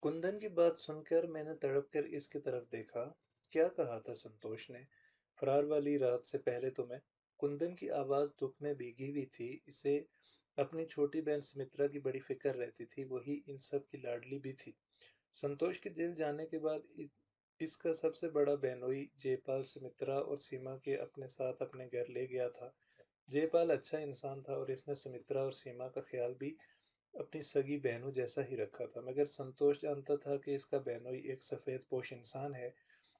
कुंदन की बात सुनकर मैंने तड़प कर इसकी तरफ देखा। क्या कहा था संतोष ने? फरार वाली रात से पहले तो मैं। कुंदन की आवाज दुख में भीगी हुई थी। इसे अपनी छोटी बहन सुमित्रा की बड़ी फिक्र रहती थी। वही इन सब की लाडली भी थी। संतोष के जेल जाने के बाद इसका सबसे बड़ा बहनोई जयपाल सुमित्रा और सीमा के अपने साथ अपने घर ले गया था। जयपाल अच्छा इंसान था और इसने सुमित्रा और सीमा का ख्याल भी अपनी सगी बहनों जैसा ही रखा था, मगर संतोष जानता था कि इसका बहनोई एक सफ़ेद पोश इंसान है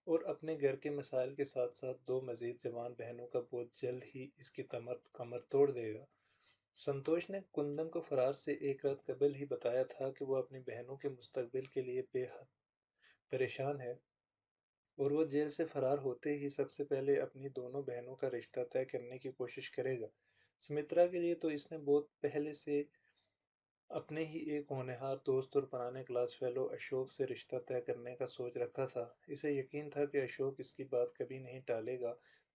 और अपने घर के मसाइल के साथ साथ दो मजीद जवान बहनों का बोझ जल्द ही इसकी कमर तोड़ देगा। संतोष ने कुंदन को फरार से एक रात कबल ही बताया था कि वो अपनी बहनों के मुस्तकबिल के लिए बेहद परेशान है और वो जेल से फरार होते ही सबसे पहले अपनी दोनों बहनों का रिश्ता तय करने की कोशिश करेगा। सुमित्रा के लिए तो इसने बहुत पहले से अपने ही एक होनहार दोस्त और पुराने क्लास फेलो अशोक से रिश्ता तय करने का सोच रखा था। इसे यकीन था कि अशोक इसकी बात कभी नहीं टालेगा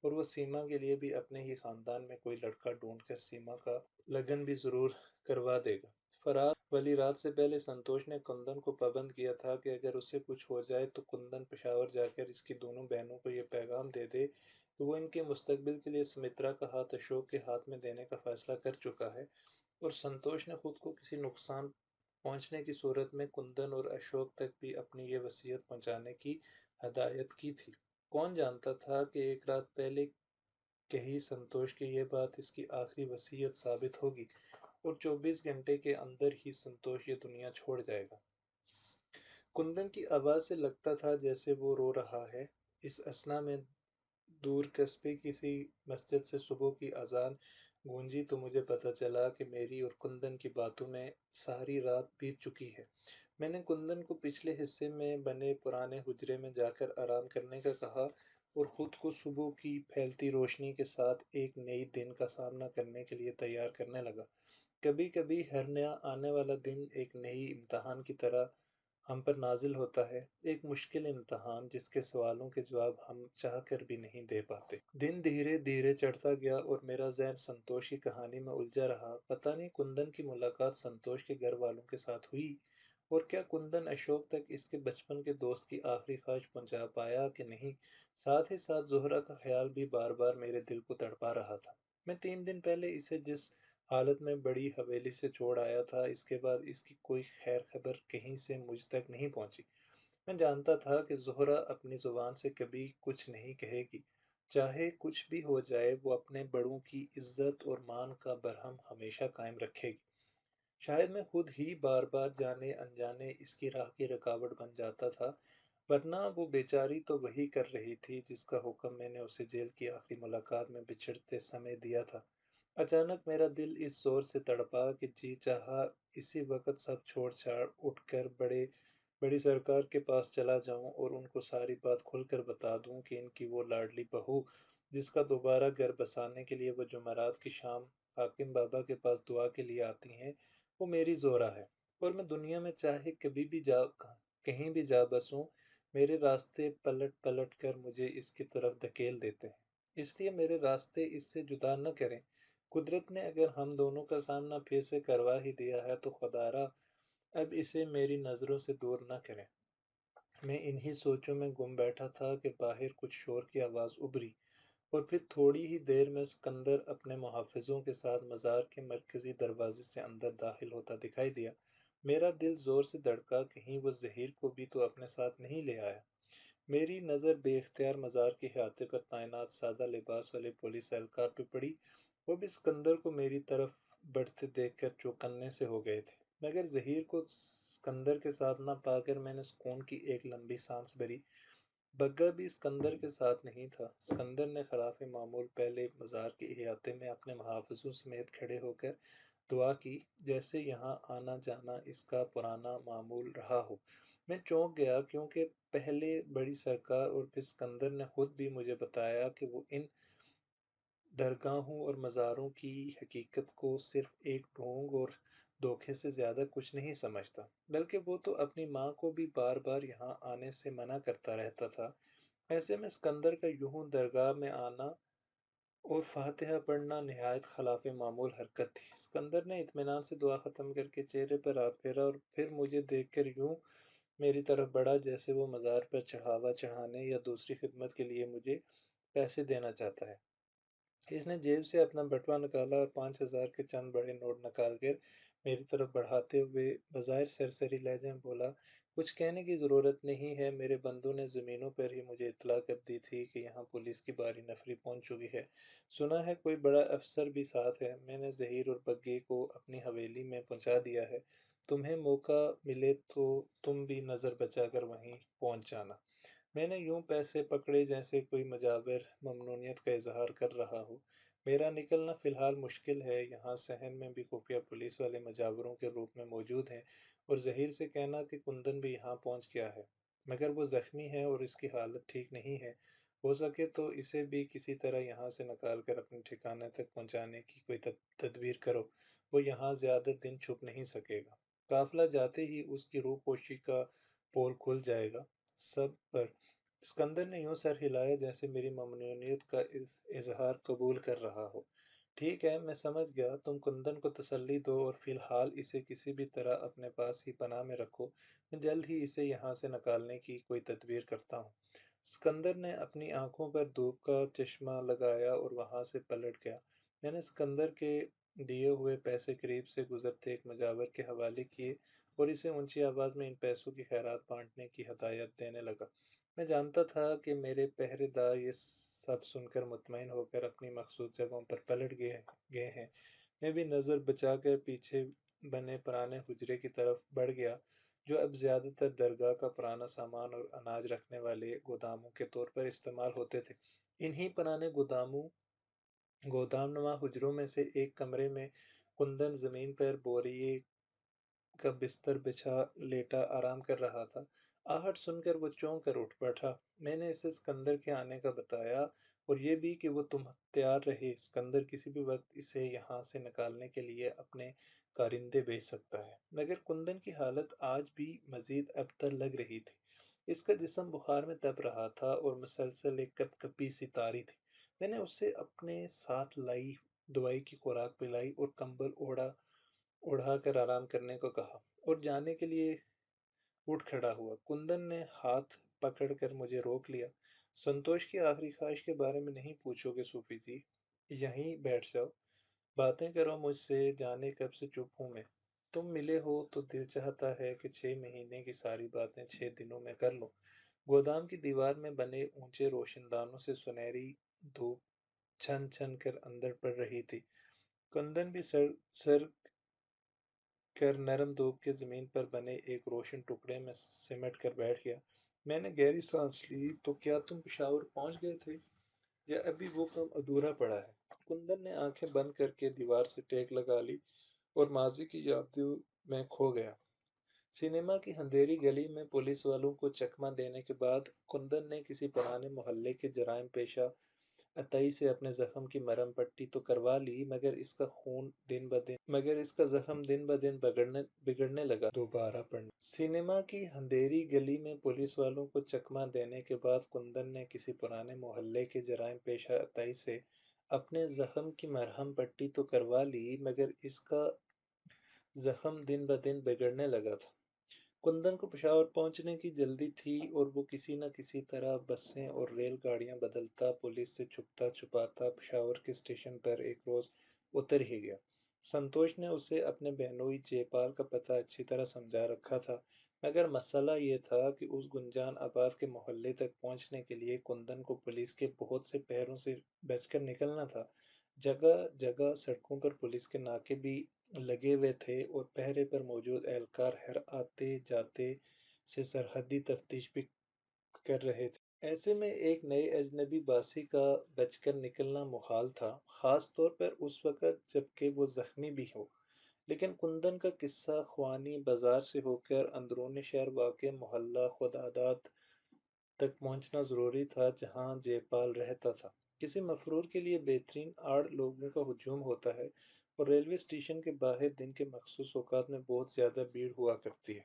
और वो सीमा के लिए भी अपने ही खानदान में कोई लड़का ढूंढकर सीमा का लगन भी जरूर करवा देगा। फरार वाली रात से पहले संतोष ने कुंदन को पाबंद किया था कि अगर उससे कुछ हो जाए तो कुंदन पेशावर जाकर इसकी दोनों बहनों को यह पैगाम दे दे कि वो इनके मुस्तकबिल के लिए सुमित्रा का हाथ अशोक के हाथ में देने का फैसला कर चुका है। और संतोष ने खुद को किसी नुकसान पहुंचने की सूरत में कुंदन और अशोक तक भी अपनी ये वसीयत पहुंचाने की हदायत की थी। कौन जानता था कि एक रात पहले कही संतोष की यह बात इसकी आखिरी वसीयत साबित होगी और 24 घंटे के अंदर ही संतोष ये दुनिया छोड़ जाएगा। कुंदन की आवाज से लगता था जैसे वो रो रहा है। इस असना में दूर कस्बे किसी मस्जिद से सुबह की अजान गूंजी तो मुझे पता चला कि मेरी और कुंदन की बातों में सारी रात बीत चुकी है। मैंने कुंदन को पिछले हिस्से में बने पुराने हुजरे में जाकर आराम करने का कहा और खुद को सुबह की फैलती रोशनी के साथ एक नई दिन का सामना करने के लिए तैयार करने लगा। कभी कभी हर नया आने वाला दिन एक नई इम्तहान की तरह हम पर नाजिल होता है, एक मुश्किल इम्तहान जिसके सवालों के जवाब हम चाह कर भी नहीं दे पाते। दिन धीरे धीरे चढ़ता गया और मेरा ज़हन संतोष की कहानी में उलझा रहा। पता नहीं कुंदन की मुलाकात संतोष के घर वालों के साथ हुई और क्या कुंदन अशोक तक इसके बचपन के दोस्त की आखिरी ख्वाहिश पहुंचा पाया कि नहीं। साथ ही साथ जोहरा का ख्याल भी बार बार मेरे दिल को तड़पा रहा था। मैं 3 दिन पहले इसे जिस हालत में बड़ी हवेली से छोड़ आया था, इसके बाद इसकी कोई खैर खबर कहीं से मुझ तक नहीं पहुंची। मैं जानता था कि ज़ोहरा अपनी ज़ुबान से कभी कुछ नहीं कहेगी। चाहे कुछ भी हो जाए, वो अपने बड़ों की इज्जत और मान का बरहम हमेशा कायम रखेगी। शायद मैं खुद ही बार बार जाने अनजाने इसकी राह की रुकावट बन जाता था, वरना वो बेचारी तो वही कर रही थी जिसका हुक्म मैंने उसे जेल की आखिरी मुलाकात में बिछड़ते समय दिया था। अचानक मेरा दिल इस जोर से तड़पा कि जी चाहा इसी वक्त सब छोड़ छाड़ उठकर बड़ी सरकार के पास चला जाऊं और उनको सारी बात खुलकर बता दूं कि इनकी वो लाडली बहू जिसका दोबारा घर बसाने के लिए वो जुमेरात की शाम हाकिम बाबा के पास दुआ के लिए आती हैं, वो मेरी जोरा है। और मैं दुनिया में चाहे कभी भी जा कहीं भी जा बसूं, मेरे रास्ते पलट पलट कर मुझे इसकी तरफ धकेल देते हैं। इसलिए मेरे रास्ते इससे जुदा न करें। कुदरत ने अगर हम दोनों का सामना फिर से करवा ही दिया है तो खुदारा अब इसे मेरी नज़रों से दूर न करें। मैं इन्हीं सोचों में गुम बैठा था कि बाहर कुछ शोर की आवाज़ उभरी और फिर थोड़ी ही देर में सिकंदर अपने मुहाफिजों के साथ मज़ार के मरकज़ी दरवाजे से अंदर दाखिल होता दिखाई दिया। मेरा दिल ज़ोर से धड़का, कहीं वो ज़हीर को भी तो अपने साथ नहीं ले आया। मेरी नज़र बेख्तियार मज़ार के अहाते पर तैनात सादा लिबास वाले पुलिस एहलकार पे पड़ी। वो भी सिकंदर को मेरी तरफ बढ़ते देखकर चौकन्ने से हो गए थे, मगर ज़हीर को सिकंदर के साथ न पाकर मैंने सुकून की एक लंबी सांस भरी। बग्गा भी सिकंदर के साथ नहीं था। सिकंदर ने खिलाफ मामूल पहले मज़ार के अहाते में अपने मुहाफ़िज़ों समेत खड़े होकर दुआ की, जैसे यहाँ आना जाना इसका पुराना मामूल रहा हो। मैं चौंक गया क्योंकि पहले बड़ी सरकार और फिर सिकंदर ने खुद भी मुझे बताया कि वो इन दरगाहों और मज़ारों की हकीकत को सिर्फ एक ढोंग और धोखे से ज़्यादा कुछ नहीं समझता, बल्कि वो तो अपनी माँ को भी बार बार यहाँ आने से मना करता रहता था। ऐसे में सिकंदर का यूं दरगाह में आना और फातिहा पढ़ना निहायत खिलाफ मामूल हरकत थी। सिकंदर ने इत्मीनान से दुआ ख़त्म करके चेहरे पर हाथ फेरा और फिर मुझे देखकर यूं मेरी तरफ बढ़ा जैसे वो मज़ार पर चढ़ावा चढ़ाने या दूसरी खिदमत के लिए मुझे पैसे देना चाहता है। इसने जेब से अपना बटुआ निकाला और 5,000 के चंद बड़े नोट निकाल कर मेरी तरफ बढ़ाते हुए बज़ाहिर सरसरी लहजे में बोला, कुछ कहने की ज़रूरत नहीं है, मेरे बंदों ने ज़मीनों पर ही मुझे इत्तला कर दी थी कि यहाँ पुलिस की बारी नफरी पहुँच चुकी है। सुना है कोई बड़ा अफसर भी साथ है। मैंने ज़हीर और बग्गे को अपनी हवेली में पहुँचा दिया है। तुम्हें मौका मिले तो तुम भी नज़र बचाकर वहीं पहुँच जाना। मैंने यूं पैसे पकड़े जैसे कोई मुजाविर ममनूनियत का इजहार कर रहा हो। मेरा निकलना फ़िलहाल मुश्किल है, यहाँ सहन में भी खुफिया पुलिस वाले मुजावरों के रूप में मौजूद हैं, और ज़हीर से कहना कि कुंदन भी यहाँ पहुँच गया है, मगर वो ज़ख्मी है और इसकी हालत ठीक नहीं है। हो सके तो इसे भी किसी तरह यहाँ से निकाल कर अपने ठिकाने तक पहुँचाने की कोई तदबीर करो। वो यहाँ ज़्यादा दिन छुप नहीं सकेगा। काफिला जाते ही उसकी रूहपोशी का पोल खुल जाएगा। सब पर सिकंदर ने यूं सर हिलाया जैसे मेरी ममनूनियत का इजहार कबूल कर रहा हो। ठीक है, मैं समझ गया। तुम कुंदन को तसल्ली दो और फिलहाल इसे किसी भी तरह अपने पास ही पनाह में रखो। मैं जल्द ही इसे यहाँ से निकालने की कोई तदबीर करता हूँ। सिकंदर ने अपनी आंखों पर धूप का चश्मा लगाया और वहां से पलट गया। मैंने सिकंदर के दिए हुए पैसे करीब से गुजरते एक मुजावर के हवाले किए और इसे ऊंची आवाज़ में इन पैसों की खैरात बांटने की हदायत देने लगा। मैं जानता था कि मेरे पहरेदार ये सब सुनकर मुतमईन होकर अपनी मखसूस जगहों पर पलट गए गए हैं। मैं भी नज़र बचाकर पीछे बने पुराने हुजरे की तरफ बढ़ गया, जो अब ज़्यादातर दरगाह का पुराना सामान और अनाज रखने वाले गोदामों के तौर पर इस्तेमाल होते थे। इन्हीं पुराने गोदामनुमा हुजरों में से एक कमरे में कुंदन ज़मीन पर बोरिए का बिस्तर बिछा लेटा आराम कर रहा था। आहट सुनकर वो चौंक कर उठ बैठा। मैंने इसे सिकंदर के आने का बताया और ये भी कि वो तुम तैयार रहे, सिकंदर किसी भी वक्त इसे यहाँ से निकालने के लिए अपने कारिंदे भेज सकता है। मगर कुंदन की हालत आज भी मजीद अबतर लग रही थी। इसका जिस्म बुखार में तप रहा था और मुसलसल एक कपकपी सी तारी थी। मैंने उसे अपने साथ लाई दवाई की खुराक पिलाई और कंबल उड़ा कर आराम करने को कहा और जाने के लिए उठ खड़ा हुआ। कुंदन ने हाथ पकड़कर मुझे रोक लिया। संतोष की आखिरी ख्वाहिश के बारे में नहीं पूछोगे सूफी जी, यहीं बैठ जाओ, बातें करो मुझसे, जाने कब से चुप हूं मैं। तुम मिले हो तो दिल चाहता है कि 6 महीने की सारी बातें 6 दिनों में कर लो। गोदाम की दीवार में बने ऊंचे रोशनदानों से सुनहरी धूप छन छन कर अंदर पड़ रही थी। कुंदन भी सर सर कर नरम धूप के जमीन पर बने एक रोशन टुकड़े में सिमट कर बैठ गया। मैंने गहरी सांस ली। तो क्या तुम पिशावर पहुंच गए थे या अभी वो काम अधूरा पड़ा है? कुंदन ने आंखें बंद करके दीवार से टेक लगा ली और माजी की यादों में खो गया। सिनेमा की अंधेरी गली में पुलिस वालों को चकमा देने के बाद कुंदन ने किसी पुराने मोहल्ले के जराइम पेशा अतई से अपने जख्म की मरहम पट्टी तो करवा ली, मगर इसका जख्म दिन ब दिन बिगड़ने लगा। दोबारा पढ़ना। सिनेमा की अंधेरी गली में पुलिस वालों को चकमा देने के बाद कुंदन ने किसी पुराने मोहल्ले के जराइम पेशा अतई से अपने जख्म की मरहम पट्टी तो करवा ली, मगर इसका जख्म दिन ब दिन बिगड़ने लगा था। कुंदन को पेशावर पहुंचने की जल्दी थी और वो किसी न किसी तरह बसें और रेलगाड़ियां बदलता पुलिस से छुपता छुपाता पेशावर के स्टेशन पर एक रोज उतर ही गया। संतोष ने उसे अपने बहनोई जयपाल का पता अच्छी तरह समझा रखा था, मगर मसला ये था कि उस गुंजान आबाद के मोहल्ले तक पहुंचने के लिए कुंदन को पुलिस के बहुत से पहरों से बचकर निकलना था। जगह जगह सड़कों पर पुलिस के नाके भी लगे हुए थे और पहरे पर मौजूद एहलकार हर आते जाते से सरहदी तफ्तीश भी कर रहे थे। ऐसे में एक नए अजनबी बासी का बचकर निकलना मुहाल था, खास तौर पर उस वक़्त जबकि वो जख्मी भी हो। लेकिन कुंदन का किस्सा ख्वानी बाजार से होकर अंदरूनी शहर वाक़ मोहल्ला खुदादाद तक पहुंचना ज़रूरी था, जहां जयपाल रहता था। किसी मफरूर के लिए बेहतरीन आड़ लोगों का हुजूम होता है और रेलवे स्टेशन के बाहर दिन के मखसूस औकात में बहुत ज़्यादा भीड़ हुआ करती है।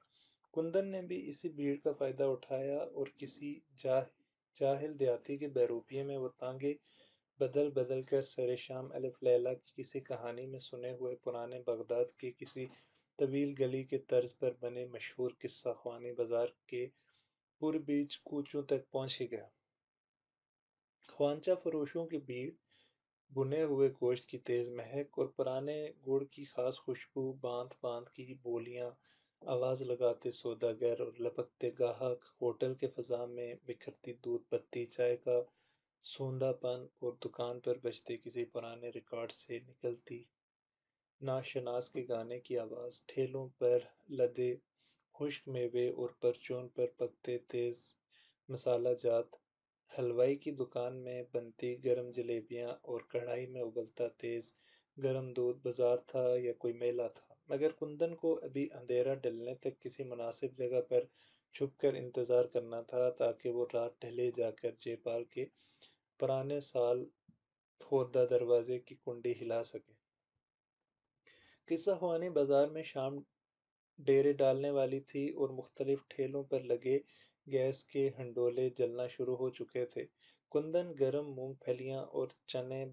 कुंदन ने भी इसी भीड़ का फ़ायदा उठाया और किसी जाहिल देहाती के बहरूपिये में वो तांगे बदल बदल कर सरे शाम अलिफ लैला की किसी कहानी में सुने हुए पुराने बगदाद के किसी طویل گلی کے طرز پر بنے مشہور قصہ خوانی بازار کے پر بیچ کوچوں تک پہنچ گیا۔ خوانچہ فروشوں کی بھیڑ، بنے ہوئے گوشت کی تیز مہک اور پرانے گڑ کی خاص خوشبو، باندھ باندھ کی بولیاں، آواز لگاتے سوداگر اور لپکتے گاہک، ہوٹل کے فضا میں بکھرتی دودھ پتی چائے کا سوندا پن اور دکان پر بجتے کسی پرانے ریکارڈ سے نکلتی ناشناس کے گانے کی آواز، ٹھیلوں پر لدے خشک میوے اور پرچون پر پکتے تیز مسالہ جات، حلوائی کی دکان میں بنتی گرم جلیبیاں اور کڑھائی میں ابلتا تیز گرم دودھ، بازار تھا یا کوئی میلہ تھا؟ مگر کندن کو ابھی اندھیرا ڈلنے تک کسی مناسب جگہ پر چھپ کر انتظار کرنا تھا تاکہ وہ رات ڈھلے جا کر جے پال کے پرانے سال خوردہ دروازے کی کنڈی ہلا سکے۔ قصہ خوانی بازار میں شام ڈیرے ڈالنے والی تھی اور مختلف ٹھیلوں پر لگے گیس کے ہنڈولے جلنا شروع ہو چکے تھے۔ کندن گرم مونگ پھلیاں اور چنے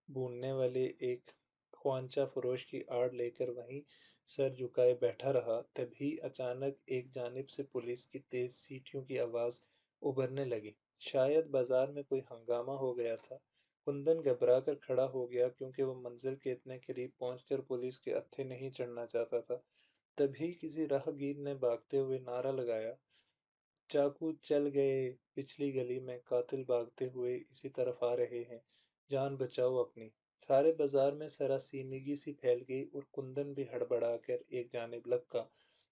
بھوننے والے ایک خوانچہ فروش کی آڑ لے کر وہیں سر جھکائے بیٹھا رہا، تبھی اچانک ایک جانب سے پولیس کی تیز سیٹیوں کی آواز ابھرنے لگی۔ شاید بازار میں کوئی ہنگامہ ہو گیا تھا۔ کندن گھبرا کر کھڑا ہو گیا کیونکہ وہ منزل کے اتنے قریب پہنچ کر پولیس کے اتھے نہیں چڑھنا چاہتا تھا۔ تبھی کسی راہگیر نے بھاگتے ہوئے نعرہ لگایا، چاقو چل گئے، پچھلی گلی میں قاتل بھاگتے ہوئے اسی طرف آ رہے ہیں، جان بچاؤ اپنی۔ سارے بازار میں سراسیمگی سی پھیل گئی اور کندن بھی ہڑبڑا کر ایک جانب لپکا۔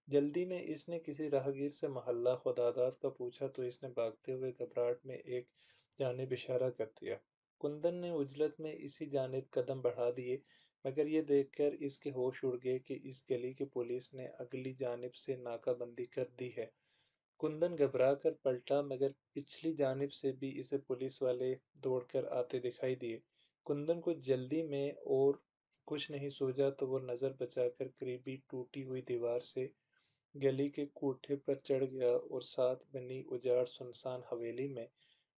جلدی میں اس نے کسی راہگیر سے محلہ خداداد کا پوچھا تو اس نے بھاگتے ہوئے گھبراہٹ میں ایک جانب اشارہ کر دیا۔ کندن نے عجلت میں اسی جانب قدم بڑھا دیے، مگر یہ دیکھ کر اس کے ہوش اڑ گئے کہ اس گلی کی پولیس نے اگلی جانب سے ناکہ بندی کر دی ہے۔ کندن گھبرا کر پلٹا مگر پچھلی جانب سے بھی اسے پولیس والے دوڑ کر آتے دکھائی دیے۔ کندن کو جلدی میں اور کچھ نہیں سوجا تو وہ نظر بچا کر قریبی ٹوٹی ہوئی دیوار سے گلی کے کوٹھے پر چڑھ گیا اور ساتھ بنی اجاڑ سنسان حویلی میں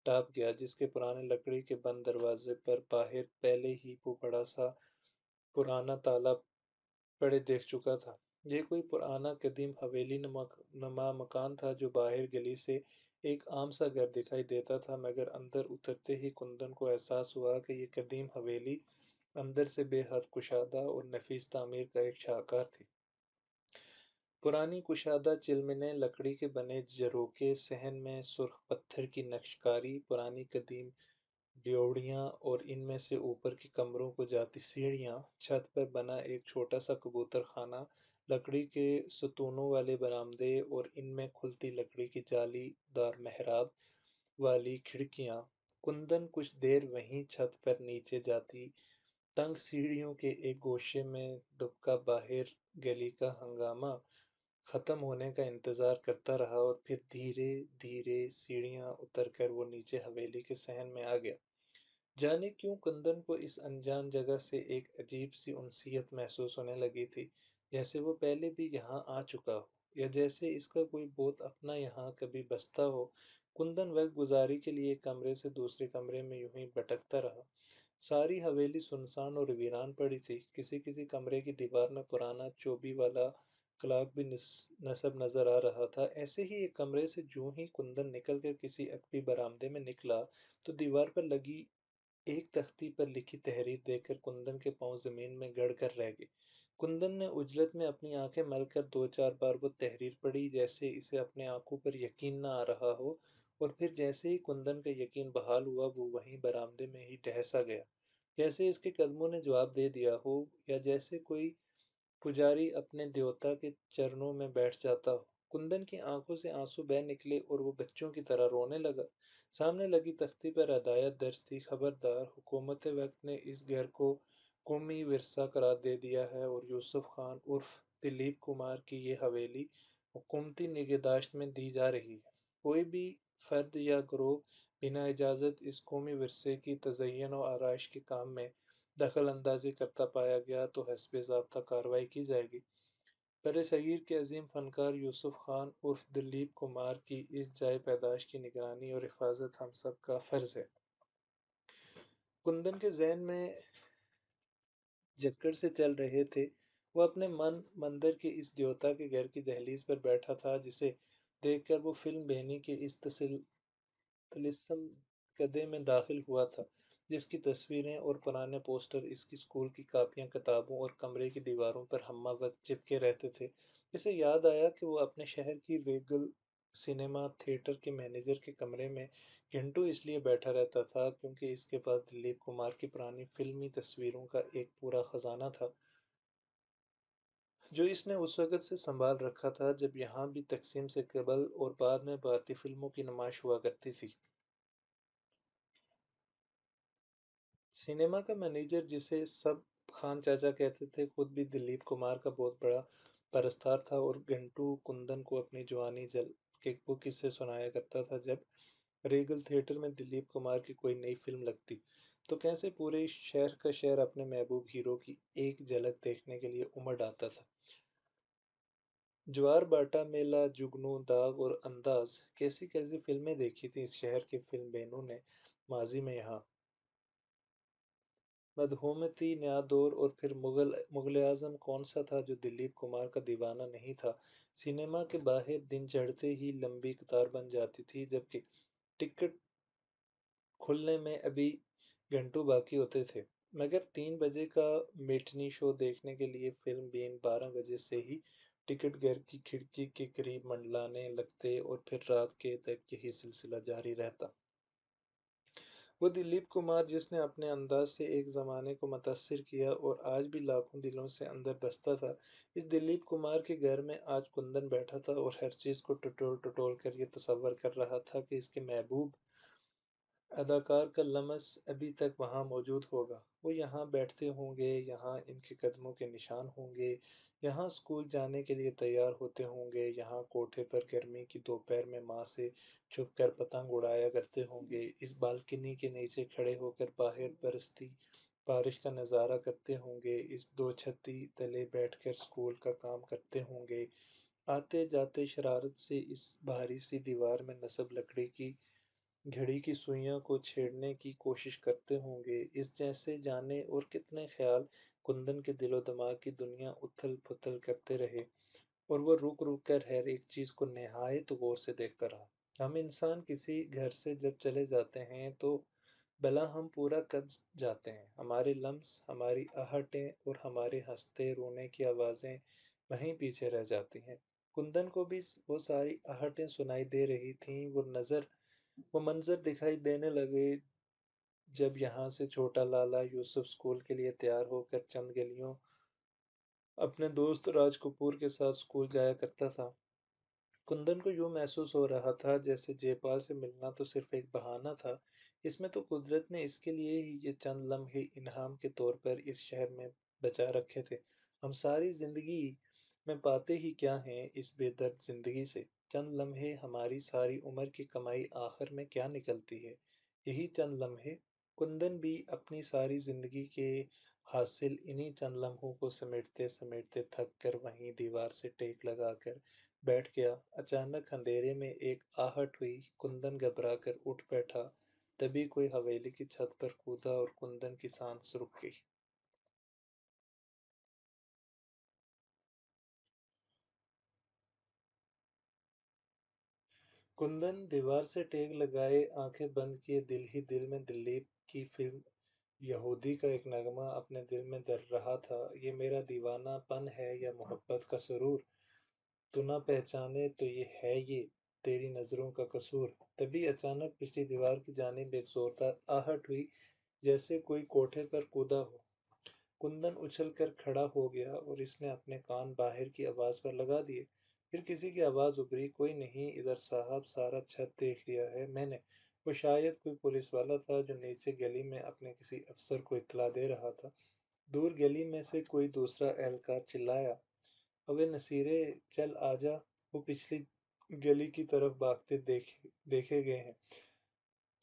ٹاپ گیا جس کے پرانے لکڑی کے بند دروازے پر باہر پہلے ہی وہ بڑا سا پرانا تالا پڑے دیکھ چکا تھا۔ یہ کوئی پرانا قدیم حویلی نما مکان تھا جو باہر گلی سے ایک عام سا گھر دکھائی دیتا تھا، مگر اندر اترتے ہی کندن کو احساس ہوا کہ یہ قدیم حویلی اندر سے بے حد کشادہ اور نفیس تعمیر کا ایک شاہکار تھی۔ پرانی کشادہ چلمنیں، لکڑی کے بنے جروکے، صحن میں سرخ پتھر کی نقش کاری، پرانی قدیم ڈیوڑیاں اور ان میں سے اوپر کے کمروں کو جاتی سیڑھیاں، چھت پر بنا ایک چھوٹا سا کبوتر خانہ، لکڑی کے ستونوں والے برآمدے اور ان میں کھلتی لکڑی کی جالی دار محراب والی کھڑکیاں۔ کندن کچھ دیر وہیں چھت پر نیچے جاتی تنگ سیڑھیوں کے ایک گوشے میں دبکا باہر گلی کا ہنگامہ ختم ہونے کا انتظار کرتا رہا اور پھر دھیرے دھیرے سیڑھیاں اتر کر وہ نیچے حویلی کے صحن میں آ گیا۔ جانے کیوں کندن کو اس انجان جگہ سے ایک عجیب سی انسیت محسوس ہونے لگی تھی، جیسے وہ پہلے بھی یہاں آ چکا ہو یا جیسے اس کا کوئی بہت اپنا یہاں کبھی بستا ہو۔ کندن وقت گزاری کے لیے ایک کمرے سے دوسرے کمرے میں یوں ہی بھٹکتا رہا۔ ساری حویلی سنسان اور ویران پڑی تھی، کسی کسی کمرے کی دیوار میں پرانا چوبی والا کلاک بھی نصب نظر آ رہا تھا۔ ایسے ہی ایک کمرے سے جوں ہی کندن نکل کر کسی عقبی برآمدے میں نکلا تو دیوار پر لگی ایک تختی پر لکھی تحریر دیکھ کر کندن کے پاؤں زمین میں گڑ کر رہ گئے۔ کندن نے عجلت میں اپنی آنکھیں مل کر دو چار بار وہ تحریر پڑھی جیسے اسے اپنے آنکھوں پر یقین نہ آ رہا ہو، اور پھر جیسے ہی کندن کا یقین بحال ہوا وہ وہیں برآمدے میں ہی ٹھہسا گیا، جیسے اس کے قدموں نے جواب دے دیا ہو یا جیسے کوئی پجاری اپنے دیوتا کے چرنوں میں بیٹھ جاتا ہو۔ کندن کی آنکھوں سے آنسو بہہ نکلے اور وہ بچوں کی طرح رونے لگا۔ سامنے لگی تختی پر ہدایت درج تھی، خبردار، حکومت وقت نے اس گھر کو قومی ورثہ قرار دے دیا ہے اور یوسف خان عرف دلیپ کمار کی یہ حویلی حکومتی نگہداشت میں دی جا رہی ہے۔ کوئی بھی فرد یا گروہ بنا اجازت اس قومی ورثے کی تزئین و آرائش کے کام میں دخل اندازی کرتا پایا گیا تو حسب ضابطہ کارروائی کی جائے گی۔ برصغیر کے عظیم فنکار یوسف خان عرف دلیپ کمار کی اس جائے پیدائش کی نگرانی اور حفاظت ہم سب کا فرض ہے۔ کندن کے ذہن میں جکڑ سے چل رہے تھے، وہ اپنے مندر کے اس دیوتا کے گھر کی دہلیز پر بیٹھا تھا جسے دیکھ کر وہ فلم بینی کے اس طلسم کدے میں داخل ہوا تھا، جس کی تصویریں اور پرانے پوسٹر اس کی اسکول کی کاپیاں، کتابوں اور کمرے کی دیواروں پر ہمہ وقت چپکے رہتے تھے۔ اسے یاد آیا کہ وہ اپنے شہر کی ریگل سنیما تھیٹر کے مینیجر کے کمرے میں گھنٹوں اس لیے بیٹھا رہتا تھا کیونکہ اس کے پاس دلیپ کمار کی پرانی فلمی تصویروں کا ایک پورا خزانہ تھا، جو اس نے اس وقت سے سنبھال رکھا تھا جب یہاں بھی تقسیم سے قبل اور بعد میں بھارتی فلموں کی نمائش ہوا کرتی تھی۔ سنیما کا مینیجر، جسے سب خان چاچا کہتے تھے، خود بھی دلیپ کمار کا بہت بڑا پرستار تھا اور گھنٹو کندن کو اپنی جوانی جل کے وہ قصے سنایا کرتا تھا۔ جب ریگل تھیٹر میں دلیپ کمار کی کوئی نئی فلم لگتی تو کیسے پورے شہر کا شہر اپنے محبوب ہیرو کی ایک جھلک دیکھنے کے لیے امڑ آتا تھا۔ جوار باٹا، میلہ، جگنو، داغ اور انداز، کیسی کیسی فلمیں دیکھی تھیں اس شہر کے فلم بینوں نے ماضی میں یہاں۔ مدھومتی، نیا دور اور پھر مغل اعظم کون سا تھا جو دلیپ کمار کا دیوانہ نہیں تھا؟ سنیما کے باہر دن چڑھتے ہی لمبی قطار بن جاتی تھی، جبکہ ٹکٹ کھلنے میں ابھی گھنٹوں باقی ہوتے تھے، مگر 3 بجے کا میٹنی شو دیکھنے کے لیے فلم بین 12 بجے سے ہی ٹکٹ گھر کی کھڑکی کے قریب منڈلانے لگتے اور پھر رات کے تک یہی سلسلہ جاری رہتا۔ وہ دلیپ کمار جس نے اپنے انداز سے ایک زمانے کو متاثر کیا اور آج بھی لاکھوں دلوں سے اندر بستا تھا، اس دلیپ کمار کے گھر میں آج کندن بیٹھا تھا اور ہر چیز کو ٹٹول ٹٹول کر یہ تصور کر رہا تھا کہ اس کے محبوب اداکار کا لمس ابھی تک وہاں موجود ہوگا۔ وہ یہاں بیٹھتے ہوں گے، یہاں ان کے قدموں کے نشان ہوں گے، یہاں اسکول جانے کے لیے تیار ہوتے ہوں گے، یہاں کوٹھے پر گرمی کی دوپہر میں ماں سے چھپ کر پتنگ اڑایا کرتے ہوں گے، اس بالکنی کے نیچے کھڑے ہو کر باہر برستی بارش کا نظارہ کرتے ہوں گے، اس دو چھتی تلے بیٹھ کر اسکول کا کام کرتے ہوں گے، آتے جاتے شرارت سے اس بھاری سی دیوار میں نصب لکڑی کی گھڑی کی سوئیاں کو چھیڑنے کی کوشش کرتے ہوں گے۔ اس جیسے جانے اور کتنے خیال کندن کے دل و دماغ کی دنیا اتھل پھتل کرتے رہے، اور وہ رک رک کر ہر ایک چیز کو نہایت غور سے دیکھتا رہا۔ ہم انسان کسی گھر سے جب چلے جاتے ہیں تو بلا ہم پورا کب جاتے ہیں، ہمارے لمس، ہماری آہٹیں اور ہمارے ہنستے رونے کی آوازیں وہیں پیچھے رہ جاتی ہیں۔ کندن کو بھی وہ ساری آہٹیں سنائی دے رہی تھیں، وہ منظر دکھائی دینے لگے جب یہاں سے چھوٹا لالا یوسف اسکول کے لیے تیار ہو کر چند گلیوں اپنے دوست راج کپور کے ساتھ اسکول جایا کرتا تھا۔ کندن کو یوں محسوس ہو رہا تھا جیسے جے پال سے ملنا تو صرف ایک بہانہ تھا، اس میں تو قدرت نے اس کے لیے ہی یہ چند لمحے انعام کے طور پر اس شہر میں بچا رکھے تھے۔ ہم ساری زندگی میں پاتے ہی کیا ہیں اس بے درد زندگی سے؟ چند لمحے، ہماری ساری عمر کی کمائی آخر میں کیا نکلتی ہے؟ یہی چند لمحے۔ کندن بھی اپنی ساری زندگی کے حاصل انہی چند لمحوں کو سمیٹتے سمیٹتے تھک کر وہیں دیوار سے ٹیک لگا کر بیٹھ گیا۔ اچانک اندھیرے میں ایک آہٹ ہوئی، کندن گھبرا کر اٹھ بیٹھا، تبھی کوئی حویلی کی چھت پر کودا اور کندن کی سانس رک گئی۔ کندن دیوار سے ٹیک لگائے، آنکھیں بند کیے، دل ہی دل میں دلیپ کی فلم یہودی کا ایک نغمہ اپنے دل میں در رہا تھا۔ یہ میرا دیوانہ پن ہے یا محبت کا سرور؟ تو نہ پہچانے تو یہ ہے، یہ تیری نظروں کا قصور۔ تبھی اچانک پچھلی دیوار کی جانب ایک زوردار آہٹ ہوئی، جیسے کوئی کوٹھے پر کودا ہو۔ کندن اچھل کر کھڑا ہو گیا اور اس نے اپنے کان باہر کی آواز پر لگا دیے۔ پھر کسی کی آواز ابھری، کوئی نہیں ادھر صاحب، سارا چھت دیکھ لیا ہے میں نے۔ وہ شاید کوئی پولیس والا تھا جو نیچے گلی میں اپنے کسی افسر کو اطلاع دے رہا تھا۔ دور گلی میں سے کوئی دوسرا اہلکار چلایا، اوے نصیرے، چل آجا، وہ پچھلی گلی کی طرف بھاگتے دیکھے گئے ہیں۔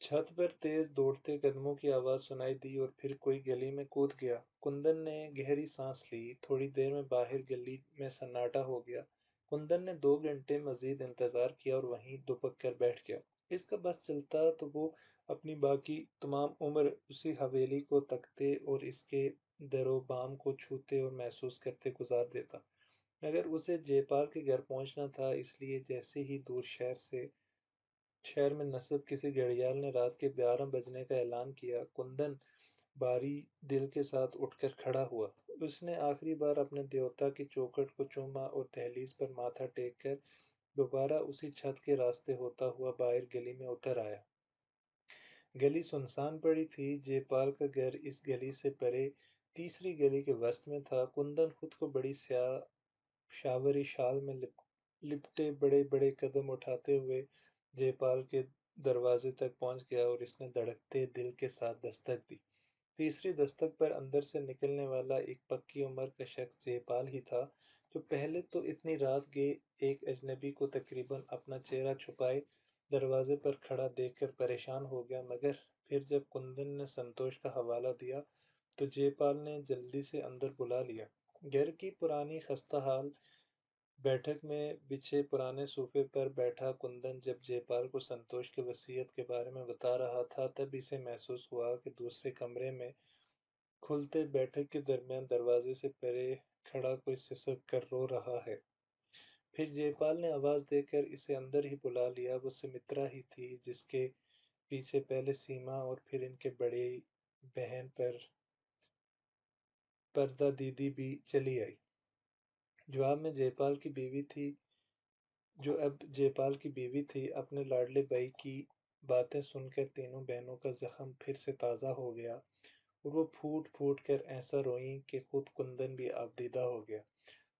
چھت پر تیز دوڑتے قدموں کی آواز سنائی دی اور پھر کوئی گلی میں کود گیا۔ کندن نے گہری سانس لی، تھوڑی دیر میں باہر گلی میں سناٹا ہو گیا۔ کندن نے 2 گھنٹے مزید انتظار کیا اور وہیں دبک کر بیٹھ گیا۔ اس کا بس چلتا تو وہ اپنی باقی تمام عمر اسی حویلی کو تکتے اور اس کے दरो बाम को छूते और महसूस करते गुजार देता। मगर उसे जयपाल के घर पहुंचना था, इसलिए जैसे ही दूर शहर में नस्ब किसी घड़ियाल ने रात के 12 बजने का ऐलान किया, कुंदन भारी दिल के साथ उठकर खड़ा हुआ। उसने आखिरी बार अपने देवता की चौखट को चूमा और दहलीज पर माथा टेक कर दोबारा उसी छत के रास्ते होता हुआ बाहर गली में उतर आया। गली सुनसान पड़ी थी। जयपाल का घर इस गली से परे तीसरी गली के वस्त में था। कुंदन खुद को बड़ी स्याह शावरी शाल में लिपटे बड़े बड़े कदम उठाते हुए जयपाल के दरवाजे तक पहुंच गया और इसने धड़कते दिल के साथ दस्तक दी। तीसरी दस्तक पर अंदर से निकलने वाला एक पक्की उम्र का शख्स जयपाल ही था, जो पहले तो इतनी रात गए एक अजनबी को तकरीबन अपना चेहरा छुपाए दरवाजे पर खड़ा देखकर परेशान हो गया। मगर फिर जब कुंदन ने संतोष का हवाला दिया तो जयपाल ने जल्दी से अंदर बुला लिया। घर की पुरानी खस्ता हाल बैठक में बिछे पुराने सोफे पर बैठा कुंदन जब जयपाल को संतोष की वसीयत के बारे में बता रहा था, तब इसे महसूस हुआ कि दूसरे कमरे में खुलते बैठक के दरमियान दरवाजे से परे खड़ा कोई सिसक कर रो रहा है। फिर जयपाल ने आवाज देकर इसे अंदर ही बुला लिया। वो सुमित्रा ही थी, जिसके पीछे पहले सीमा और फिर इनके बड़े बहन पर पर्दा दीदी भी चली आई। जवाब में जयपाल की बीवी थी जो अब जयपाल की बीवी थी। अपने लाडले भाई की बातें सुनकर तीनों बहनों का जख्म फिर से ताज़ा हो गया और वो फूट फूट कर ऐसा रोईं कि खुद कुंदन भी आबदीदा हो गया।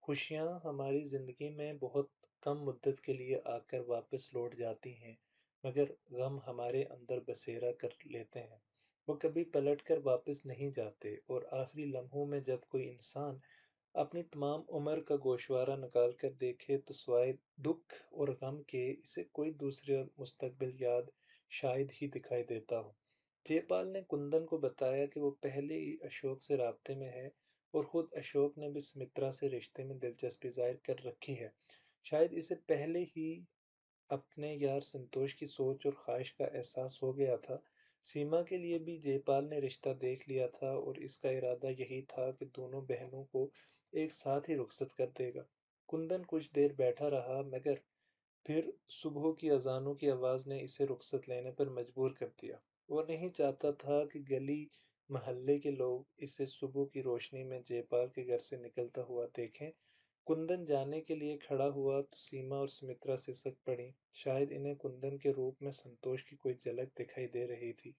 खुशियाँ हमारी ज़िंदगी में बहुत कम मुद्दत के लिए आकर वापस लौट जाती हैं, मगर गम हमारे अंदर बसेरा कर लेते हैं। वो कभी पलट कर वापस नहीं जाते और आखिरी लम्हों में जब कोई इंसान अपनी तमाम उम्र का गोशवारा निकाल कर देखे तो सिवाय दुख और गम के इसे कोई दूसरी मुस्तकबिल याद शायद ही दिखाई देता हो। जयपाल ने कुंदन को बताया कि वो पहले ही अशोक से राब्ते में है और खुद अशोक ने भी सुमित्रा से रिश्ते में दिलचस्पी जाहिर कर रखी है। शायद इसे पहले ही अपने यार संतोष की सोच और ख्वाहिश का एहसास हो गया था। सीमा के लिए भी जयपाल ने रिश्ता देख लिया था और इसका इरादा यही था कि दोनों बहनों को एक साथ ही रुखसत कर देगा। कुंदन कुछ देर बैठा रहा, मगर फिर सुबह की अजानों की आवाज़ ने इसे रुखसत लेने पर मजबूर कर दिया। वो नहीं चाहता था कि गली महल्ले के लोग इसे सुबह की रोशनी में जयपाल के घर से निकलता हुआ देखें। कुंदन जाने के लिए खड़ा हुआ तो सीमा और सुमित्रा सिसक पड़ी। शायद इन्हें कुंदन के रूप में संतोष की कोई झलक दिखाई दे रही थी।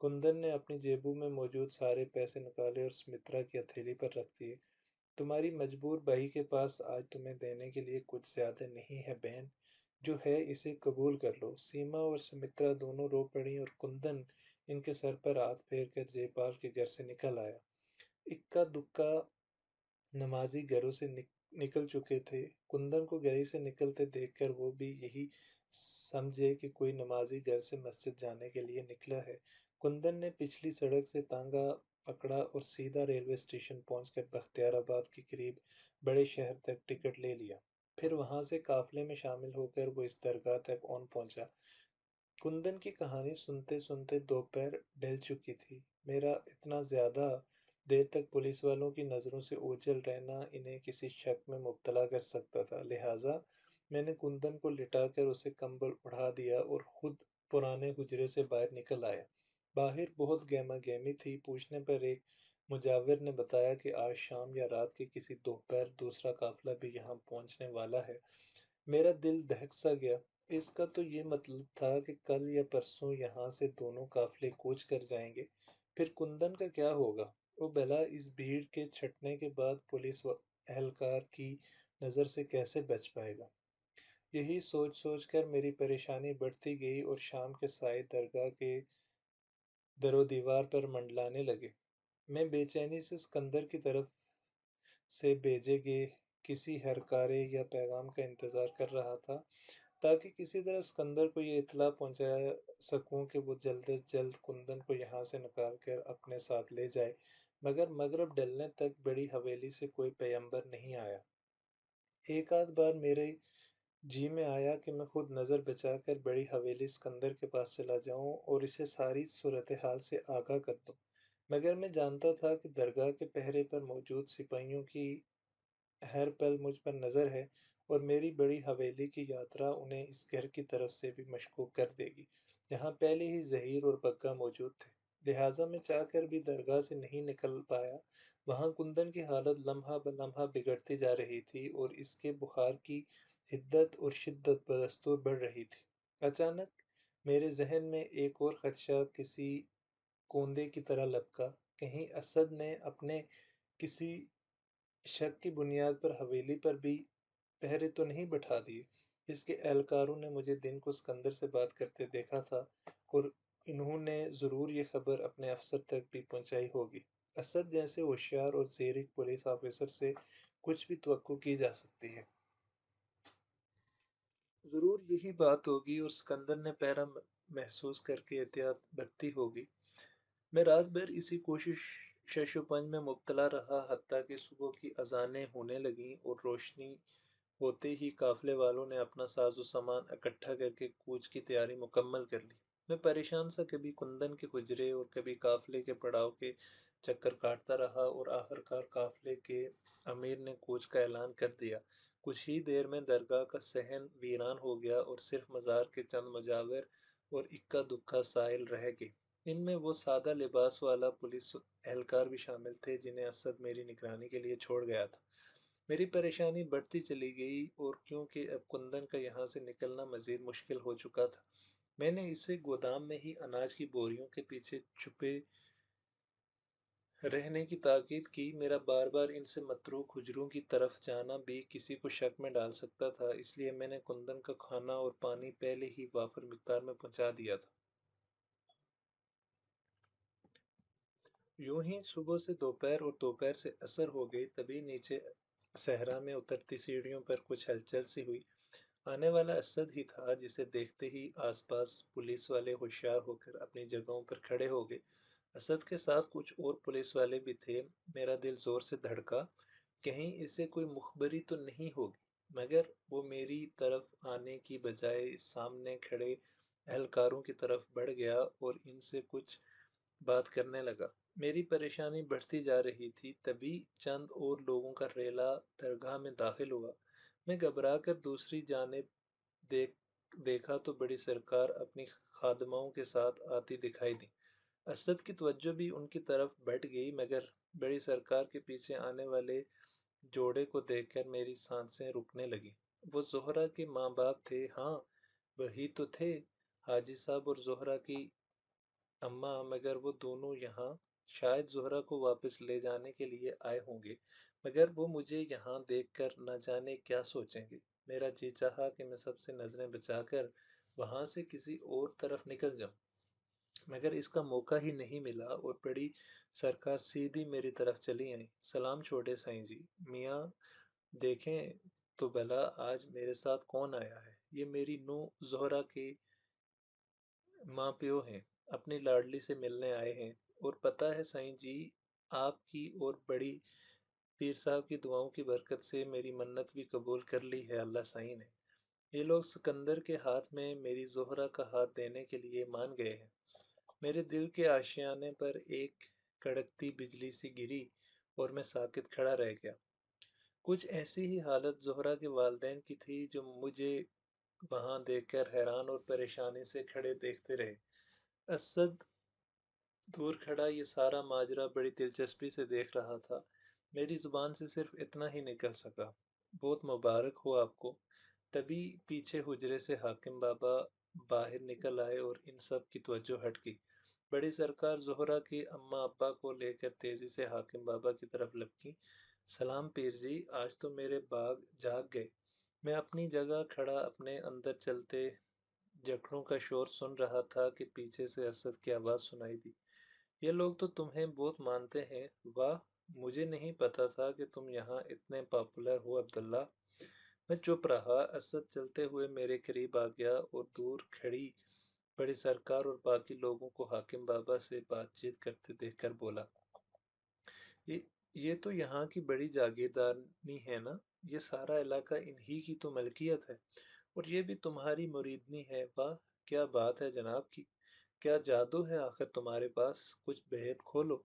कुंदन ने अपनी जेबों में मौजूद सारे पैसे निकाले और सुमित्रा की हथेली पर रख दिए। तुम्हारी मजबूर भाई के पास आज तुम्हें देने के लिए कुछ ज्यादा नहीं है बहन, जो है इसे कबूल कर लो। सीमा और सुमित्रा दोनों रो पड़ी और कुंदन इनके सर पर हाथ फेर कर जयपाल के घर से निकल आया। इक्का दुक्का नमाजी घरों से निकल चुके थे। कुंदन को गली से निकलते देखकर वो भी यही समझे कि कोई नमाजी घर से मस्जिद जाने के लिए निकला है। कुंदन ने पिछली सड़क से तांगा पकड़ा और सीधा रेलवे स्टेशन पहुंचकर बख्तियाराबाद के करीब बड़े शहर तक टिकट ले लिया। फिर वहां से काफले में शामिल होकर वो इस दरगाह तक पहुंचा। कुंदन की कहानी सुनते सुनते दोपहर ढल चुकी थी। मेरा इतना ज्यादा देर तक पुलिस वालों की नज़रों से ओझल रहना इन्हें किसी शक में मुब्तला कर सकता था। लिहाजा मैंने कुंदन को लिटाकर उसे कंबल उड़ा दिया और खुद पुराने हुजरे से बाहर निकल आया। बाहर बहुत गहमा गहमी थी। पूछने पर एक मुजाविर ने बताया कि आज शाम या रात के किसी दोपहर दूसरा काफिला भी यहाँ पहुँचने वाला है। मेरा दिल दहक सा गया। इसका तो ये मतलब था कि कल या परसों यहाँ से दोनों काफिले कूच कर जाएंगे। फिर कुंदन का क्या होगा? वो भला इस भीड़ के छंटने के बाद पुलिस एहलकार की नज़र से कैसे बच पाएगा? यही सोच सोच कर मेरी परेशानी बढ़ती गई और शाम के साए दरगाह के दरो दीवार पर मंडलाने लगे। मैं बेचैनी से सिकंदर की तरफ से भेजे गए किसी हरकारे या पैगाम का इंतज़ार कर रहा था, ताकि किसी तरह सिकंदर को ये इत्तला पहुंचा सकूं कि वो जल्द से जल्द कुंदन को यहाँ से निकाल कर अपने साथ ले जाए। मगर मगरब डलने तक बड़ी हवेली से कोई पैगंबर नहीं आया। एक आध बार मेरे जी में आया कि मैं खुद नज़र बचाकर बड़ी हवेली सिकंदर के पास चला जाऊं और इसे सारी सूरत हाल से आगाह कर दूं। मगर मैं जानता था कि दरगाह के पहरे पर मौजूद सिपाहियों की हर पल मुझ पर नज़र है और मेरी बड़ी हवेली की यात्रा उन्हें इस घर की तरफ से भी मशकूक कर देगी जहाँ पहले ही ज़हीर और बग्गा मौजूद थे। लिहाजा मैं चाह कर भी दरगाह से नहीं निकल पाया। वहाँ कुंदन की हालत लम्हा ब लम्हा बिगड़ती जा रही थी और इसके बुखार की हिद्दत और शिद्दत बदस्तूर बढ़ रही थी। अचानक मेरे जहन में एक और खदशा किसी कोंदे की तरह लपका। कहीं असद ने अपने किसी शक की बुनियाद पर हवेली पर भी पहरे तो नहीं बैठा दिए। इसके एहलकारों ने मुझे दिन को सिकंदर से बात करते देखा था और इन्होंने ज़रूर ये खबर अपने अफसर तक भी पहुंचाई होगी। असद जैसे होशियार और ज़ेरिक पुलिस ऑफिसर से कुछ भी तवक्को की जा सकती है। ज़रूर यही बात होगी और सिकंदर ने पहरा महसूस करके एहतियात बरती होगी। मैं रात भर इसी कोशिश शशोपंज में मुब्तला रहा हत्ता कि सुबह की अजानें होने लगीं और रोशनी होते ही काफले वालों ने अपना साजो सामान इकट्ठा करके कूच की तैयारी मुकम्मल कर ली। मैं परेशान सा कभी कुंदन के हुजरे और कभी काफले के पड़ाव के चक्कर काटता रहा और आखिरकार काफले के अमीर ने कूच का ऐलान कर दिया। कुछ ही देर में दरगाह का सहन वीरान हो गया और सिर्फ मज़ार के चंद मुजावर और इक्का दुक्का साइल रह गए। इनमें वो सादा लिबास वाला पुलिस एहलकार भी शामिल थे जिन्हें असद मेरी निगरानी के लिए छोड़ गया था। मेरी परेशानी बढ़ती चली गई और क्योंकि अब कुंदन का यहाँ से निकलना मजीद मुश्किल हो चुका था, मैंने इसे गोदाम में ही अनाज की बोरियों के पीछे छुपे रहने की ताकीद की। मेरा बार बार इनसे मतरूक हुजरों की तरफ जाना भी किसी को शक में डाल सकता था, इसलिए मैंने कुंदन का खाना और पानी पहले ही वाफर मिकदार में पहुंचा दिया था। यूं ही सुबह से दोपहर और दोपहर से असर हो गई, तभी नीचे सहरा में उतरती सीढ़ियों पर कुछ हलचल सी हुई। आने वाला असद ही था, जिसे देखते ही आसपास पुलिस वाले होशियार होकर अपनी जगहों पर खड़े हो गए। असद के साथ कुछ और पुलिस वाले भी थे। मेरा दिल जोर से धड़का, कहीं इसे कोई मुखबरी तो नहीं होगी। मगर वो मेरी तरफ आने की बजाय सामने खड़े एहलकारों की तरफ बढ़ गया और इनसे कुछ बात करने लगा। मेरी परेशानी बढ़ती जा रही थी, तभी चंद और लोगों का रेला दरगाह में दाखिल हुआ। मैं घबरा कर दूसरी जानिब देख देखा तो बड़ी सरकार अपनी खादमाओं के साथ आती दिखाई दी। असद की तवज्जो भी उनकी तरफ बढ़ गई, मगर बड़ी सरकार के पीछे आने वाले जोड़े को देखकर मेरी सांसें रुकने लगी। वो जोहरा के माँ बाप थे, हाँ, वही तो थे, हाजी साहब और जोहरा की अम्मा। मगर वो दोनों यहाँ शायद ज़ोहरा को वापस ले जाने के लिए आए होंगे, मगर वो मुझे यहाँ देखकर न जाने क्या सोचेंगे। मेरा जी चाहा कि मैं सबसे नज़रें बचाकर वहाँ से किसी और तरफ निकल जाऊँ, मगर इसका मौका ही नहीं मिला और बड़ी सरकार सीधी मेरी तरफ चली आई। सलाम छोटे साईं जी। मियाँ देखें तो भला आज मेरे साथ कौन आया है। ये मेरी नूंह ज़ोहरा के माँ प्यो हैं, अपनी लाडली से मिलने आए हैं। और पता है साईं जी, आपकी और बड़ी पीर साहब की दुआओं की बरकत से मेरी मन्नत भी कबूल कर ली है अल्लाह साईं ने। ये लोग सिकंदर के हाथ में मेरी जोहरा का हाथ देने के लिए मान गए हैं। मेरे दिल के आशियाने पर एक कड़कती बिजली सी गिरी और मैं साकित खड़ा रह गया। कुछ ऐसी ही हालत जोहरा के वालिदैन की थी, जो मुझे वहां देखकर हैरान और परेशानी से खड़े देखते रहे। असद दूर खड़ा ये सारा माजरा बड़ी दिलचस्पी से देख रहा था। मेरी जुबान से सिर्फ इतना ही निकल सका, बहुत मुबारक हो आपको। तभी पीछे हुजरे से हाकिम बाबा बाहर निकल आए और इन सब की तवज्जो हट गई। बड़ी सरकार जोहरा की अम्मा अब्बा को लेकर तेजी से हाकिम बाबा की तरफ लपकी। सलाम पीर जी, आज तो मेरे बाग जाग गए। मैं अपनी जगह खड़ा अपने अंदर चलते जखड़ों का शोर सुन रहा था कि पीछे से असद की आवाज़ सुनाई दी। ये लोग तो तुम्हें बहुत मानते हैं। वाह, मुझे नहीं पता था कि तुम यहाँ इतने पॉपुलर हो अब्दुल्ला। मैं चुप रहा। असद चलते हुए मेरे करीब आ गया और दूर खड़ी बड़ी सरकार और बाकी लोगों को हाकिम बाबा से बातचीत करते देखकर बोला, ये ये तो यहाँ की बड़ी जागीरदारनी है ना। ये सारा इलाका इन्हीं की तो मलकियत है और ये भी तुम्हारी मुरीदनी है। वाह, क्या बात है जनाब की। क्या जादू है आखिर तुम्हारे पास, कुछ भेद खोलो।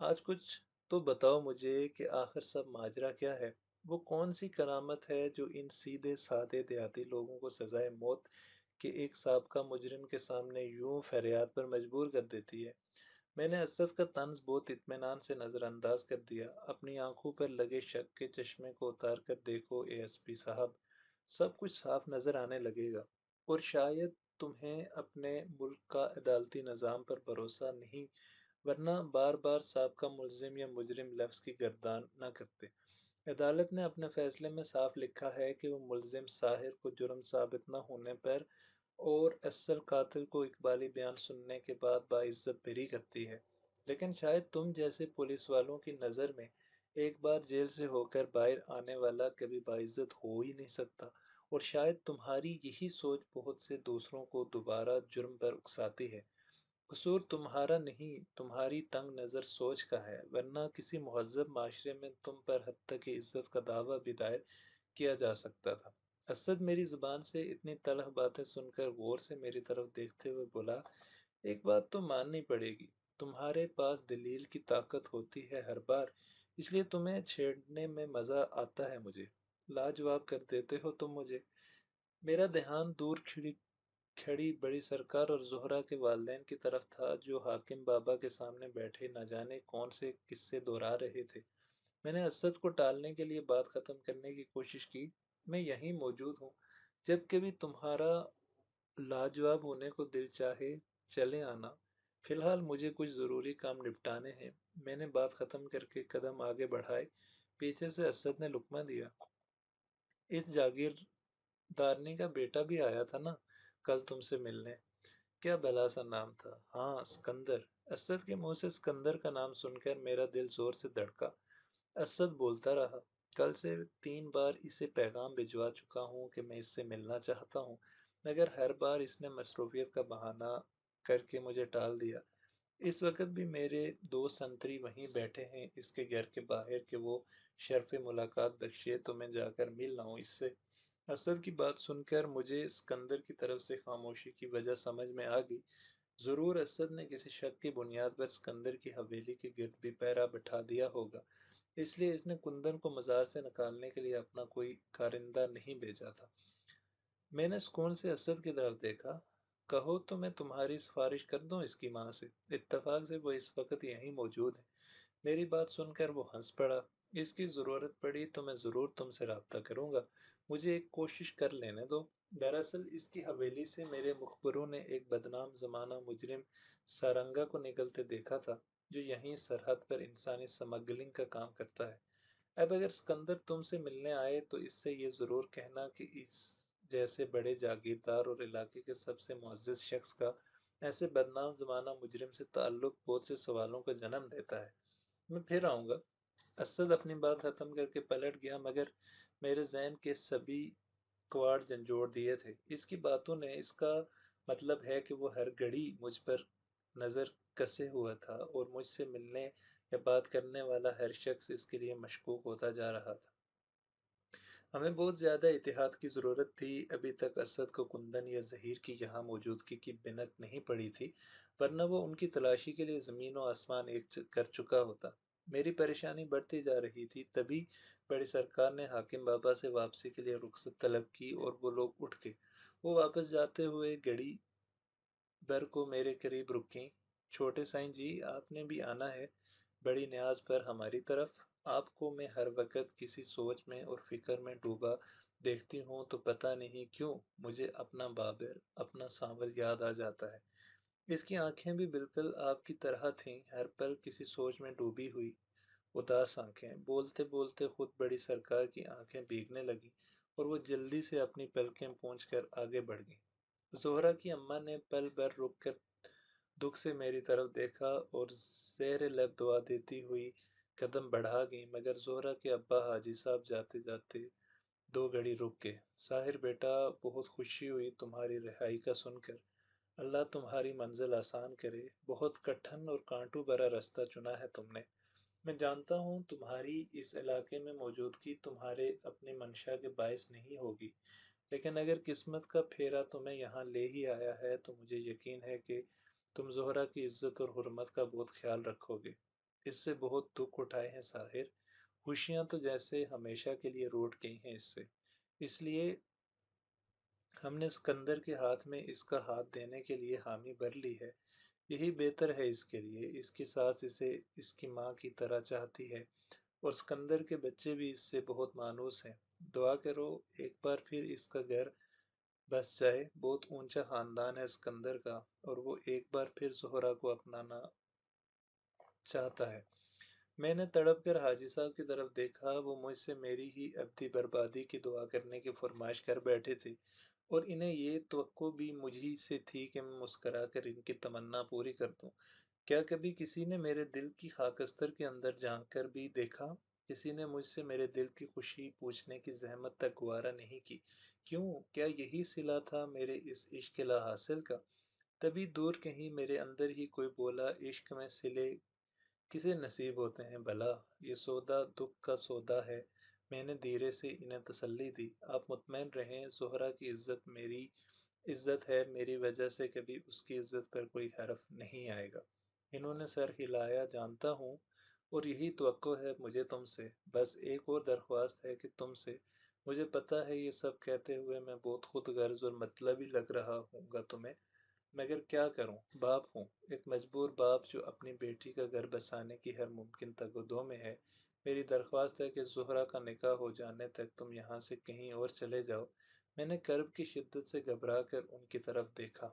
आज कुछ तो बताओ मुझे कि आखिर सब माजरा क्या है? वो कौन सी करामत है जो इन सीधे साधे देहाती लोगों को सजाए मौत के एक साबका मुजरिम के सामने यूं फरियाद पर मजबूर कर देती है? मैंने असद का तंज बहुत इत्मीनान से नज़रअंदाज कर दिया। अपनी आंखों पर लगे शक के चश्मे को उतार कर देखो एएसपी साहब, सब कुछ साफ नज़र आने लगेगा। और शायद तुम्हें अपने मुल्क का अदालती निज़ाम पर भरोसा नहीं, वरना बार बार साबका मुल्जिम या मुजरिम लफ्ज़ की गर्दान न करते। अदालत ने अपने फैसले में साफ लिखा है कि वो मुल्जिम साहिर को जुर्म साबित न होने पर और असल कातिल को इकबाली बयान सुनने के बाद बाइज्जत बरी करती है। लेकिन शायद तुम जैसे पुलिस वालों की नज़र में एक बार जेल से होकर बाहर आने वाला कभी बाइज्जत हो ही नहीं सकता, और शायद तुम्हारी यही सोच बहुत से दूसरों को दोबारा जुर्म पर उकसाती है। कसूर तुम्हारा नहीं, तुम्हारी तंग नज़र सोच का है, वरना किसी मुहज़्ज़ब माशरे में तुम पर हद की इज्जत का दावा भी दायर किया जा सकता था। असद मेरी ज़ुबान से इतनी तलख बातें सुनकर गौर से मेरी तरफ देखते हुए बोला, एक बात तो माननी पड़ेगी, तुम्हारे पास दलील की ताकत होती है हर बार, इसलिए तुम्हें छेड़ने में मज़ा आता है मुझे। लाजवाब कर देते हो तुम मुझे। मेरा ध्यान दूर खिड़ी खड़ी बड़ी सरकार और ज़ोहरा के वालिदैन की तरफ था, जो हाकिम बाबा के सामने बैठे न जाने कौन से किस्से दोहरा रहे थे। मैंने असद को टालने के लिए बात ख़त्म करने की कोशिश की। मैं यहीं मौजूद हूँ, जब कभी तुम्हारा लाजवाब होने को दिल चाहे चले आना। फ़िलहाल मुझे कुछ ज़रूरी काम निपटाने हैं। मैंने बात ख़त्म करके कदम आगे बढ़ाए। पीछे से असद ने लुक्मा दिया, इस जागीरदारनी का बेटा भी आया था ना कल तुमसे मिलने? क्या भला सा नाम था? हाँ, सिकंदर। असद के मुंह से सिकंदर का नाम सुनकर मेरा दिल जोर से धड़का। असद बोलता रहा, कल से 3 बार इसे पैगाम भिजवा चुका हूँ कि मैं इससे मिलना चाहता हूँ, मगर हर बार इसने मसरूफियत का बहाना करके मुझे टाल दिया। इस वक्त भी मेरे दो संतरी वहीं बैठे हैं इसके घर के बाहर, कि वो शर्फ मुलाकात बख्शे तो मैं जाकर मिल लाऊं इससे। असद की बात सुनकर मुझे सिकंदर की तरफ से खामोशी की वजह समझ में आ गई। ज़रूर असद ने किसी शक की बुनियाद पर सिकंदर की हवेली के गिर्द भी पहरा बिठा दिया होगा, इसलिए इसने कुंदन को मज़ार से निकालने के लिए अपना कोई कारिंदा नहीं भेजा था। मैंने सुकून से असद की तरफ देखा। कहो तो मैं तुम्हारी सिफारिश कर दूं इसकी माँ से? इत्तेफाक से वो इस वक्त यहीं मौजूद है। मेरी बात सुनकर वो हंस पड़ा। इसकी ज़रूरत पड़ी तो मैं ज़रूर तुमसे रब्ता करूंगा, मुझे एक कोशिश कर लेने दो। दरअसल इसकी हवेली से मेरे मुखबरों ने एक बदनाम ज़माना मुजरिम सारंगा को निकलते देखा था, जो यहीं सरहद पर इंसानी स्मगलिंग का काम करता है। अब अगर सिकंदर तुमसे मिलने आए तो इससे ये ज़रूर कहना कि इस जैसे बड़े जागीरदार और इलाके के सबसे मुअज़्ज़ज़ शख्स का ऐसे बदनाम ज़माना मुजरिम से ताल्लुक़ बहुत से सवालों का जन्म देता है। मैं फिर आऊँगा। असद अपनी बात ख़त्म करके पलट गया, मगर मेरे ज़हन के सभी कवाड़ झंझोड़ दिए थे। इसकी बातों ने इसका मतलब है कि वो हर घड़ी मुझ पर नज़र कसे हुआ था, और मुझसे मिलने या बात करने वाला हर शख्स इसके लिए मशकूक होता जा रहा था। हमें बहुत ज़्यादा एहतियात की ज़रूरत थी। अभी तक असद को कुंदन या ज़हीर की यहाँ मौजूदगी की बिनत नहीं पड़ी थी, वरना वो उनकी तलाशी के लिए ज़मीन और आसमान एक कर चुका होता। मेरी परेशानी बढ़ती जा रही थी, तभी बड़ी सरकार ने हाकिम बाबा से वापसी के लिए रुख्सत तलब की, और वो लोग उठ के वो वापस जाते हुए घड़ी भर को मेरे करीब रुकीं। छोटे साईं जी, आपने भी आना है बड़ी न्याज पर हमारी तरफ। आपको मैं हर वक्त किसी सोच में और फिक्र में डूबा देखती हूँ तो पता नहीं क्यों मुझे अपना बाबर, अपना सांवल याद आ जाता है। इसकी आंखें भी बिल्कुल आपकी तरह थीं, हर पल किसी सोच में डूबी हुई उदास आंखें। बोलते बोलते खुद बड़ी सरकार की आंखें भीगने लगी, और वो जल्दी से अपनी पलकें पोंछ कर आगे बढ़ गई। ज़ोहरा की अम्मा ने पल भर रुक कर दुख से मेरी तरफ देखा और ज़ेर लब दुआ देती हुई कदम बढ़ा गई, मगर ज़ोहरा के अब्बा हाजी साहब जाते जाते 2 घड़ी रुक गए। साहिर बेटा, बहुत खुशी हुई तुम्हारी रिहाई का सुनकर। अल्लाह तुम्हारी मंजिल आसान करे। बहुत कठिन और कांटू भरा रास्ता चुना है तुमने। मैं जानता हूँ तुम्हारी इस इलाके में मौजूदगी तुम्हारे अपनी मंशा के बायस नहीं होगी, लेकिन अगर किस्मत का फेरा तुम्हें यहाँ ले ही आया है तो मुझे यकीन है कि तुम ज़ोहरा की इज्जत और हुर्मत का बहुत ख्याल रखोगे। इससे बहुत दुख उठाए हैं साहिर। खुशियां तो जैसे हमेशा के लिए रूठ गई हैं इससे। इसलिए हमने सिकंदर के हाथ में इसका हाथ देने के लिए हामी भर ली है। यही बेहतर है इसके लिए। इसकी सास इसे इसकी माँ की तरह चाहती है और सिकंदर के बच्चे भी इससे बहुत मानूस हैं। दुआ करो एक बार फिर इसका घर बस जाए। बहुत ऊंचा खानदान है सिकंदर का और वो एक बार फिर जोहरा को अपनाना चाहता है। मैंने तड़प कर हाजी साहब की तरफ देखा। वो मुझसे मेरी ही अब्दी बर्बादी की दुआ करने की फरमाइश कर बैठे थे और इन्हें ये तवक्को भी मुझी से थी कि मैं मुस्करा कर इनकी तमन्ना पूरी कर दूं। क्या कभी किसी ने मेरे दिल की खाकस्तर के अंदर झांक कर भी देखा? किसी ने मुझसे मेरे दिल की खुशी पूछने की जहमत तक गुवारा नहीं की? क्यों? क्या यही सिला था मेरे इस इश्क ला हासिल का? तभी दूर कहीं मेरे अंदर ही कोई बोला, इश्क में सिले किसे नसीब होते हैं भला। ये सौदा दुख का सौदा है। मैंने धीरे से इन्हें तसल्ली दी। आप मुतमईन रहें, ज़ोहरा की इज्जत मेरी इज्जत है। मेरी वजह से कभी उसकी इज्जत पर कोई हर्फ नहीं आएगा। इन्होंने सर हिलाया। जानता हूँ और यही तवक्को है मुझे तुमसे। बस एक और दरख्वास्त है कि तुमसे। मुझे पता है ये सब कहते हुए मैं बहुत खुद गर्ज और मतलबी लग रहा हूँगा तुम्हें, मगर क्या करूं, बाप हूं। एक मजबूर बाप जो अपनी बेटी का घर बसाने की हर मुमकिन तगदो में है। मेरी दरख्वास्त है कि ज़ुहरा का निकाह हो जाने तक तुम यहाँ से कहीं और चले जाओ। मैंने कर्ब की शिद्दत से घबरा कर उनकी तरफ देखा।